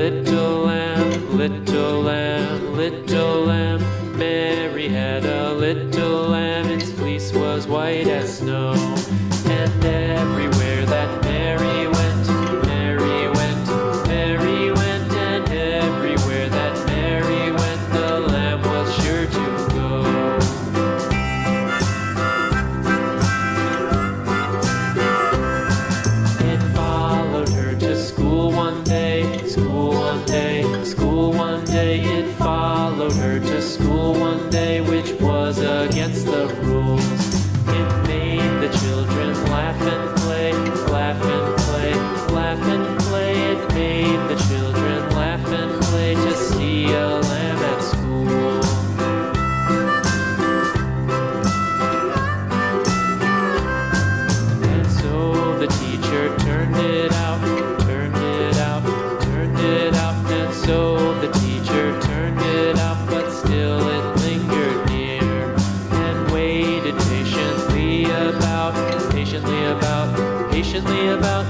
little lamb, little lamb, little lamb. Mary had a little lamb, its fleece was white as snow. And everywhere that Mary went, Mary went, Mary went. And everywhere that Mary went, the lamb was sure to go. It followed her to school one day, school one day, school one day. It followed her to school one day, which was against the rules. It made the children laugh and play, laugh and play, laugh and play. It made the children laugh and play to see a lamb at school. And so the teacher turned it out, turned it out, turned it out. And so the teacher turned it out, but still it lingered near and waited patiently about, patiently about, patiently about.